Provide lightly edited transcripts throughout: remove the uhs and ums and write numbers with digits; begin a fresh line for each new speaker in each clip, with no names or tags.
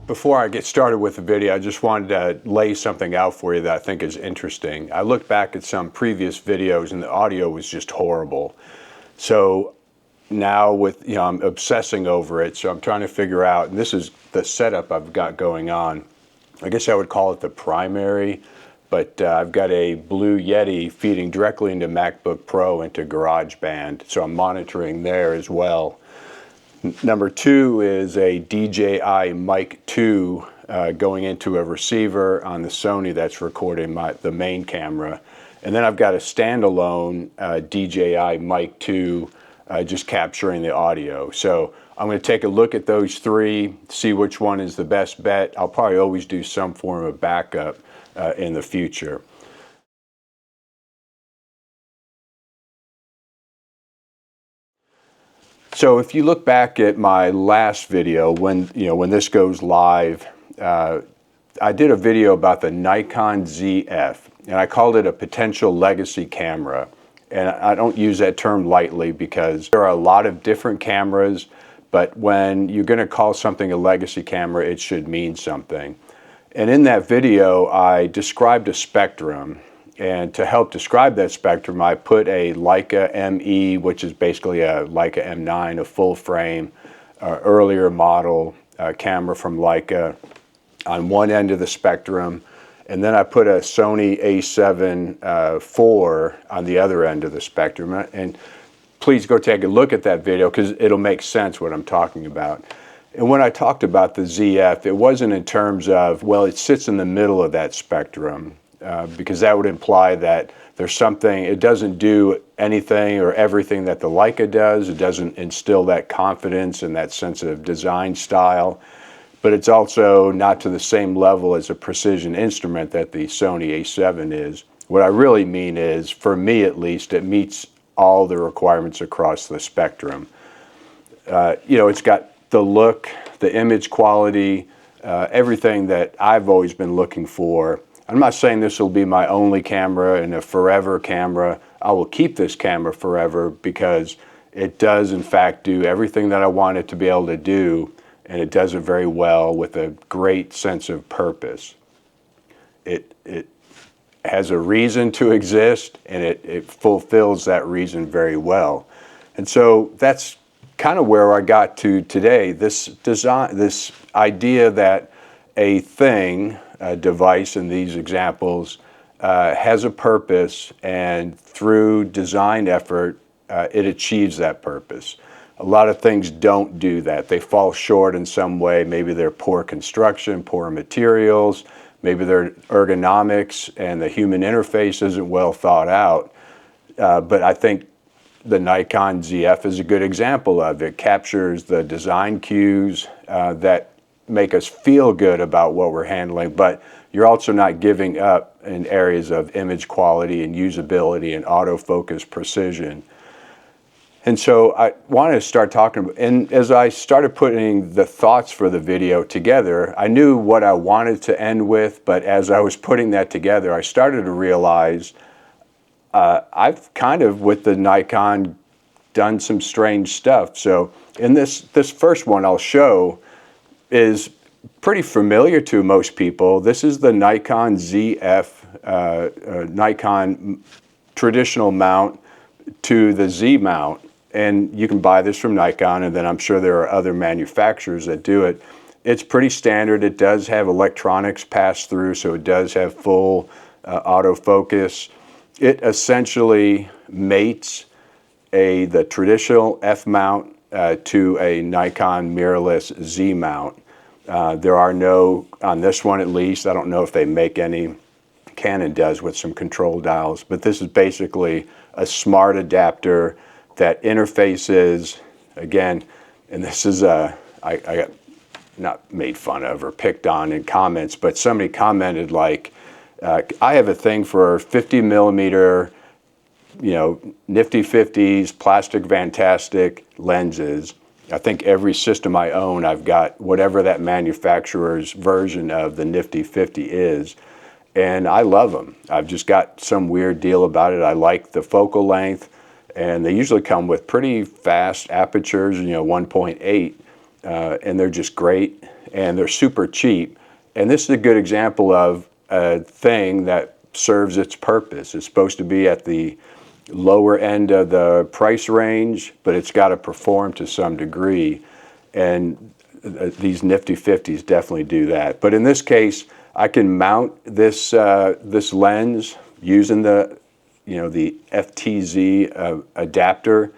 Before I get started with the video, I just wanted to lay something out for you that I think is interesting. I looked back at some previous videos and the audio was just horrible. So now I'm obsessing over it. So I'm trying to figure out, and this is the setup I've got going on. I guess I would call it the primary, but I've got a Blue Yeti feeding directly into MacBook Pro into GarageBand. So I'm monitoring there as well. Number two is a DJI Mic 2 going into a receiver on the Sony that's recording the main camera. And then I've got a standalone DJI Mic 2 just capturing the audio. So I'm going to take a look at those three, see which one is the best bet. I'll probably always do some form of backup in the future. So if you look back at my last video, when this goes live, I did a video about the Nikon ZF, and I called it a potential legacy camera. And I don't use that term lightly because there are a lot of different cameras, but when you're going to call something a legacy camera, it should mean something. And in that video, I described a spectrum. And to help describe that spectrum, I put a Leica ME, which is basically a Leica M9, a full frame, earlier model camera from Leica on one end of the spectrum. And then I put a Sony A7 IV on the other end of the spectrum. And please go take a look at that video because it'll make sense what I'm talking about. And when I talked about the ZF, it wasn't in terms of, well, it sits in the middle of that spectrum. Because that would imply that there's something, it doesn't do anything or everything that the Leica does. It doesn't instill that confidence and that sense of design style. But it's also not to the same level as a precision instrument that the Sony A7 is. What I really mean is, for me at least, it meets all the requirements across the spectrum. It's got the look, the image quality, everything that I've always been looking for. I'm not saying this will be my only camera and a forever camera. I will keep this camera forever because it does in fact do everything that I want it to be able to do, and it does it very well with a great sense of purpose. It has a reason to exist, and it fulfills that reason very well. And so that's kind of where I got to today. This idea that a thing, a device in these examples, has a purpose, and through design effort, it achieves that purpose. A lot of things don't do that. They fall short in some way. Maybe they're poor construction, poor materials, maybe their ergonomics and the human interface isn't well thought out. But I think the Nikon ZF is a good example of it. It captures the design cues that make us feel good about what we're handling, but you're also not giving up in areas of image quality and usability and autofocus precision. And so I wanted to start talking, and as I started putting the thoughts for the video together, I knew what I wanted to end with, but as I was putting that together, I started to realize I've kind of, with the Nikon, done some strange stuff. So in this first one I'll show is pretty familiar to most people. This is the Nikon ZF, Nikon traditional mount to the Z mount. And you can buy this from Nikon, and then I'm sure there are other manufacturers that do it. It's pretty standard. It does have electronics pass through, so it does have full autofocus. It essentially mates the traditional F mount to a Nikon mirrorless Z mount. There are no, on this one at least, I don't know if they make any, Canon does with some control dials, but this is basically a smart adapter that interfaces, again, and this is, I got not made fun of or picked on in comments, but somebody commented like, I have a thing for 50 millimeter, nifty 50s, plastic Vantastic lenses. I think every system I own, I've got whatever that manufacturer's version of the nifty 50 is. And I love them. I've just got some weird deal about it. I like the focal length, and they usually come with pretty fast apertures, 1.8, and they're just great. and they're super cheap. And this is a good example of a thing that serves its purpose. It's supposed to be at the lower end of the price range, but it's got to perform to some degree. And these Nifty 50s definitely do that. But in this case, I can mount this this lens using the the FTZ adapter,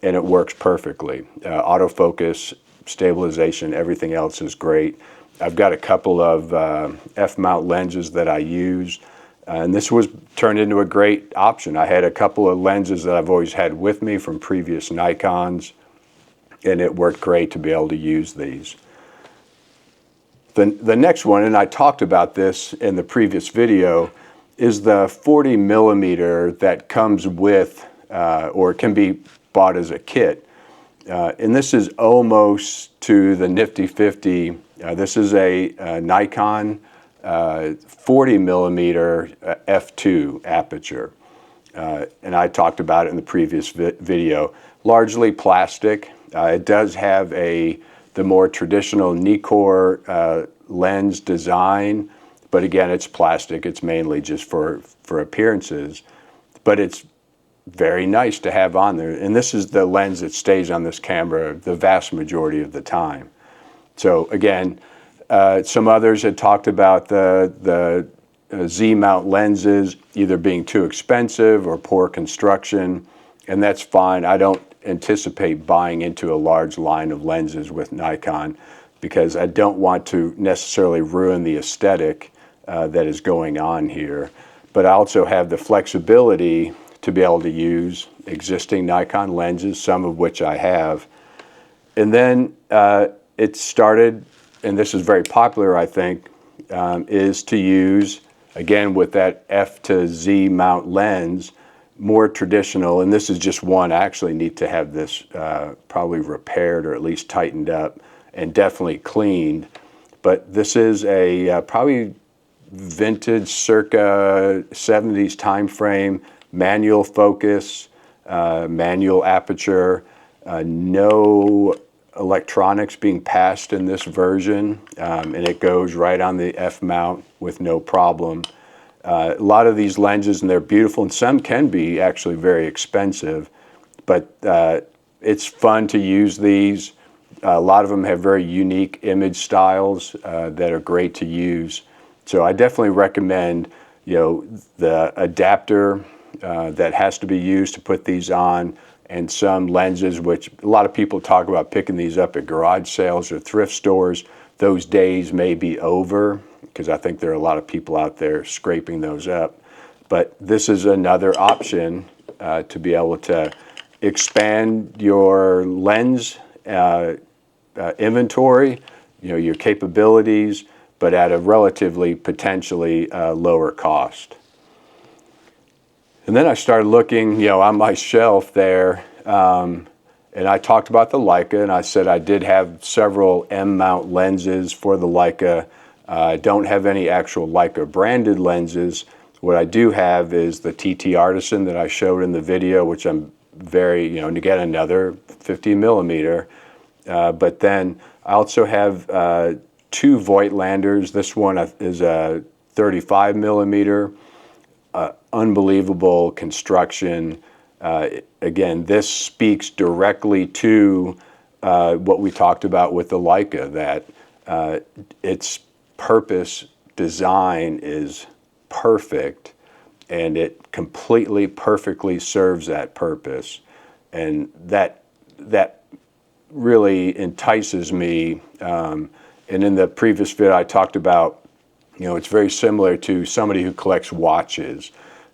and it works perfectly. Autofocus, stabilization, everything else is great. I've got a couple of F-mount lenses that I use, and this was turned into a great option. I had a couple of lenses that I've always had with me from previous Nikons, and it worked great to be able to use these. The next one, and I talked about this in the previous video, is the 40 millimeter that comes with, or can be bought as a kit. And this is almost to the Nifty 50. This is a Nikon 40 millimeter f2 aperture. And I talked about it in the previous video. Largely plastic. It does have the more traditional Nikkor lens design, but again, it's plastic. It's mainly just for appearances, but it's very nice to have on there. And this is the lens that stays on this camera the vast majority of the time. So again, some others had talked about the Z-mount lenses either being too expensive or poor construction, and that's fine. I don't anticipate buying into a large line of lenses with Nikon because I don't want to necessarily ruin the aesthetic that is going on here. But I also have the flexibility to be able to use existing Nikon lenses, some of which I have. And then it started, and this is very popular, I think, is to use, again, with that F to Z mount lens, more traditional, and this is just one. I actually need to have this probably repaired or at least tightened up and definitely cleaned. But this is a probably vintage circa 70s time frame, manual focus, manual aperture, no electronics being passed in this version, and it goes right on the F mount with no problem. A lot of these lenses, and they're beautiful, and some can be actually very expensive, but it's fun to use these. A lot of them have very unique image styles that are great to use. So I definitely recommend, the adapter that has to be used to put these on, and some lenses, which a lot of people talk about picking these up at garage sales or thrift stores. Those days may be over, because I think there are a lot of people out there scraping those up. But this is another option to be able to expand your lens inventory, your capabilities, but at a relatively potentially lower cost. And then I started looking, on my shelf there, and I talked about the Leica, and I said I did have several M-mount lenses for the Leica. I don't have any actual Leica branded lenses. What I do have is the TT Artisan that I showed in the video, which I'm very, and again, another 50 millimeter. But then I also have two Voigtlanders. This one is a 35 millimeter. Unbelievable construction. Again, this speaks directly to what we talked about with the Leica, that its purpose design is perfect, and it completely, perfectly serves that purpose. And that really entices me. And in the previous video, I talked about, it's very similar to somebody who collects watches.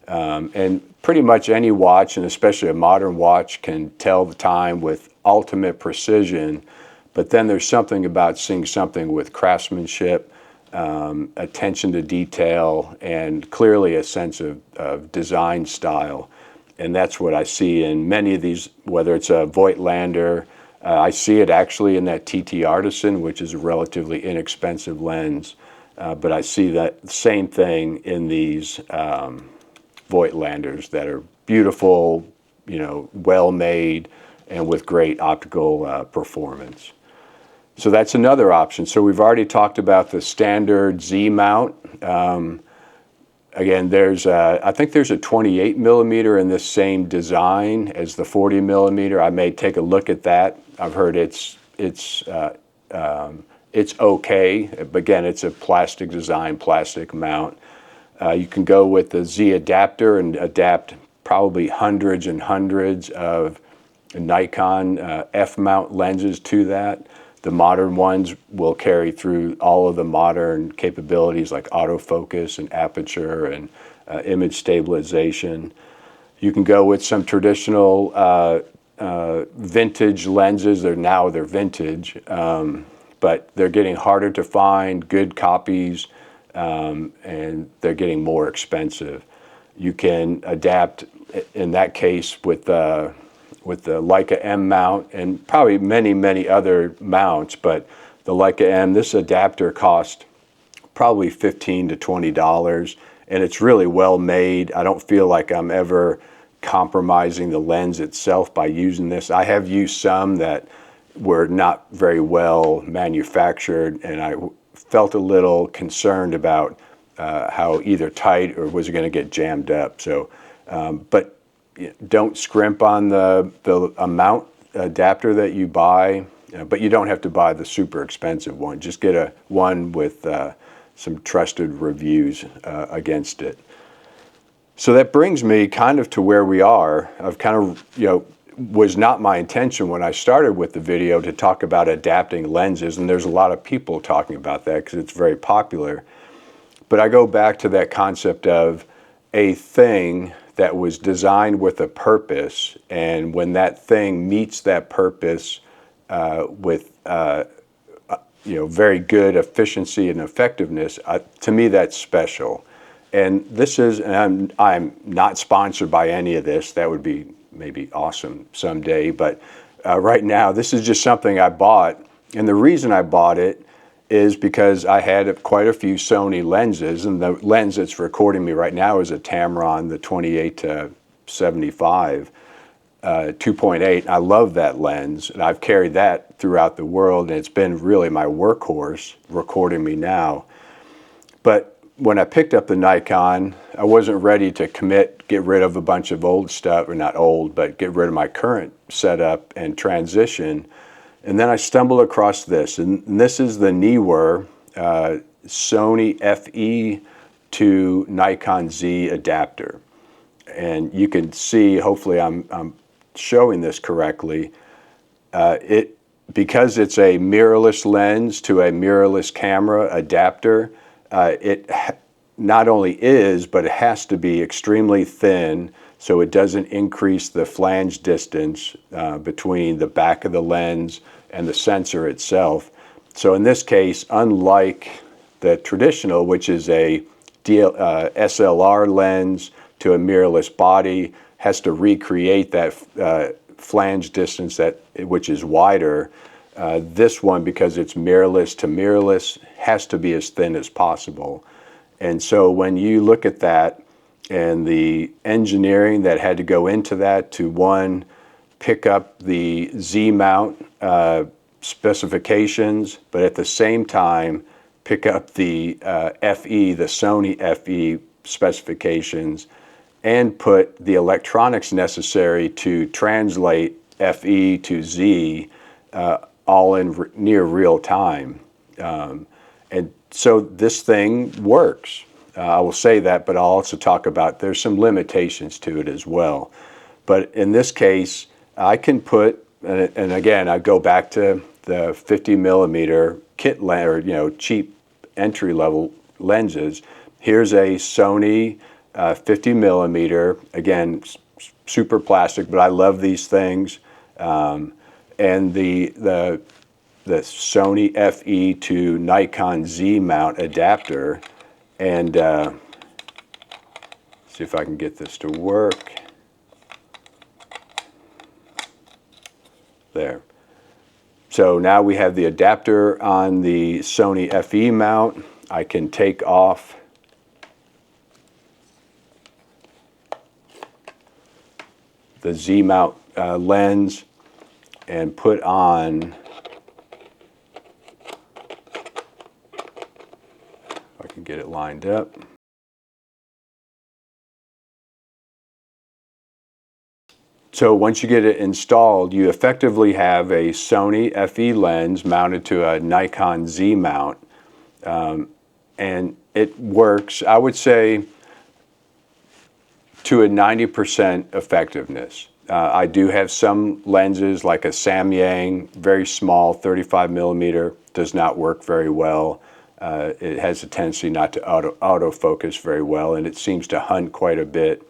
And pretty much any watch, and especially a modern watch, can tell the time with ultimate precision. But then there's something about seeing something with craftsmanship, attention to detail, and clearly a sense of design style. And that's what I see in many of these, whether it's a Voigtlander. I see it actually in that TT Artisan, which is a relatively inexpensive lens. But I see that same thing in these Voigtlanders that are beautiful, well made, and with great optical performance. So that's another option. So we've already talked about the standard Z mount. Again, I think there's a 28 millimeter in this same design as the 40 millimeter. I may take a look at that. I've heard it's okay, but again, it's a plastic design, plastic mount. You can go with the Z adapter and adapt probably hundreds and hundreds of Nikon F-mount lenses to that. The modern ones will carry through all of the modern capabilities like autofocus and aperture and image stabilization. You can go with some traditional vintage lenses. They're vintage, but they're getting harder to find, good copies, and they're getting more expensive. You can adapt in that case with the Leica M mount and probably many other mounts, but the Leica M, this adapter cost probably $15 to $20, and it's really well made. I don't feel like I'm ever compromising the lens itself by using this. I have used some that were not very well manufactured, and I felt a little concerned about how either tight or was it going to get jammed up. So, but don't scrimp on the amount adapter that you buy, but you don't have to buy the super expensive one. Just get one with some trusted reviews against it. So that brings me kind of to where we are. I've kind of, was not my intention when I started with the video to talk about adapting lenses, and there's a lot of people talking about that because it's very popular. But I go back to that concept of a thing that was designed with a purpose, and when that thing meets that purpose with very good efficiency and effectiveness, to me that's special. And this is, and I'm not sponsored by any of this. That would be maybe awesome someday, but right now this is just something I bought, and the reason I bought it is because I had quite a few Sony lenses, and the lens that's recording me right now is a Tamron, the 28 to 75 2.8. I love that lens, and I've carried that throughout the world, and it's been really my workhorse recording me now. But when I picked up the Nikon, I wasn't ready to get rid of a bunch of old stuff, or not old, but get rid of my current setup and transition. And then I stumbled across this, and this is the Neewer Sony FE to Nikon Z adapter. And you can see, hopefully I'm showing this correctly, because it's a mirrorless lens to a mirrorless camera adapter, it not only is, but it has to be extremely thin so it doesn't increase the flange distance between the back of the lens and the sensor itself. So in this case, unlike the traditional, which is a SLR lens to a mirrorless body, has to recreate that flange distance which is wider. This one, because it's mirrorless to mirrorless, has to be as thin as possible. And so when you look at that and the engineering that had to go into that to, one, pick up the Z mount specifications, but at the same time pick up the FE, the Sony FE specifications, and put the electronics necessary to translate FE to Z all in near real time. And so this thing works. I will say that, but I'll also talk about there's some limitations to it as well. But in this case, I can put, and again, I go back to the 50 millimeter kit lens, or cheap entry level lenses. Here's a Sony 50 millimeter, again, super plastic, but I love these things. And the Sony FE to Nikon Z mount adapter, and see if I can get this to work. There. So now we have the adapter on the Sony FE mount. I can take off the Z mount lens and put on can get it lined up. So once you get it installed, you effectively have a Sony FE lens mounted to a Nikon Z mount. And it works, I would say, to a 90% effectiveness. I do have some lenses like a Samyang, very small, 35 millimeter, does not work very well. It has a tendency not to autofocus very well, and it seems to hunt quite a bit.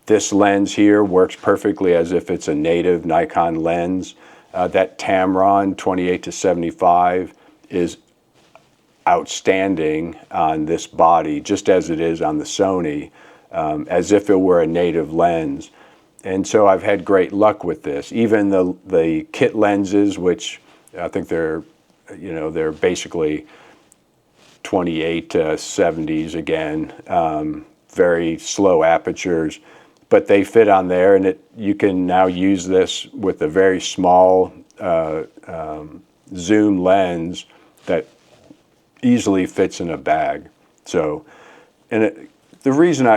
This lens here works perfectly as if it's a native Nikon lens. That Tamron 28-75 is outstanding on this body, just as it is on the Sony, as if it were a native lens. And so I've had great luck with this. Even the kit lenses, which I think they're basically 28-70s again, very slow apertures, but they fit on there, and you can now use this with a very small zoom lens that easily fits in a bag. So, the reason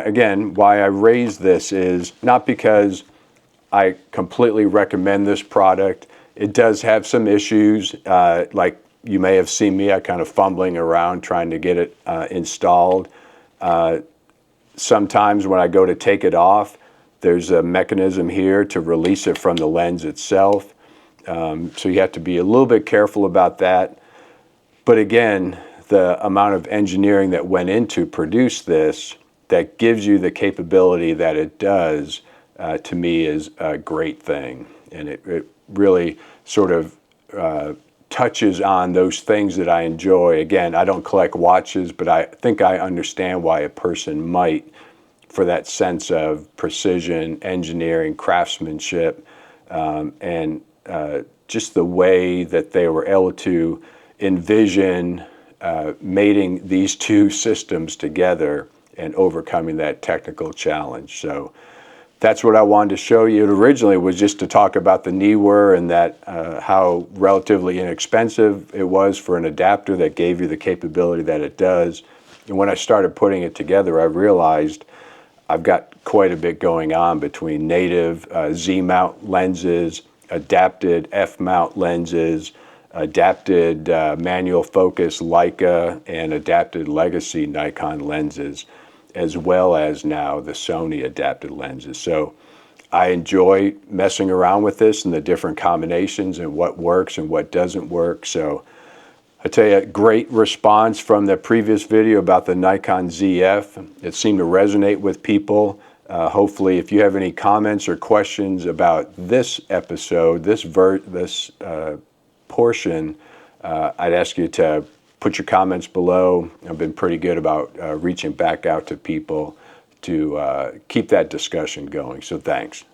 why I raise this is not because I completely recommend this product. It does have some issues, like you may have seen me, I kind of fumbling around trying to get it installed. Sometimes when I go to take it off, there's a mechanism here to release it from the lens itself. So you have to be a little bit careful about that. But again, the amount of engineering that went into produce this, that gives you the capability that it does, to me is a great thing. And it really sort of touches on those things that I enjoy. Again, I don't collect watches, but I think I understand why a person might, for that sense of precision, engineering, craftsmanship, and just the way that they were able to envision mating these two systems together and overcoming that technical challenge. So that's what I wanted to show you. It originally was just to talk about the Neewer and that how relatively inexpensive it was for an adapter that gave you the capability that it does. And when I started putting it together, I realized I've got quite a bit going on between native Z-mount lenses, adapted F-mount lenses, adapted manual focus Leica, and adapted legacy Nikon lenses, as well as now the Sony adapted lenses. So I enjoy messing around with this and the different combinations and what works and what doesn't work. So I tell you, great response from the previous video about the Nikon ZF. It seemed to resonate with people. Hopefully, if you have any comments or questions about this episode, this portion, I'd ask you to put your comments below. I've been pretty good about reaching back out to people to keep that discussion going. So thanks.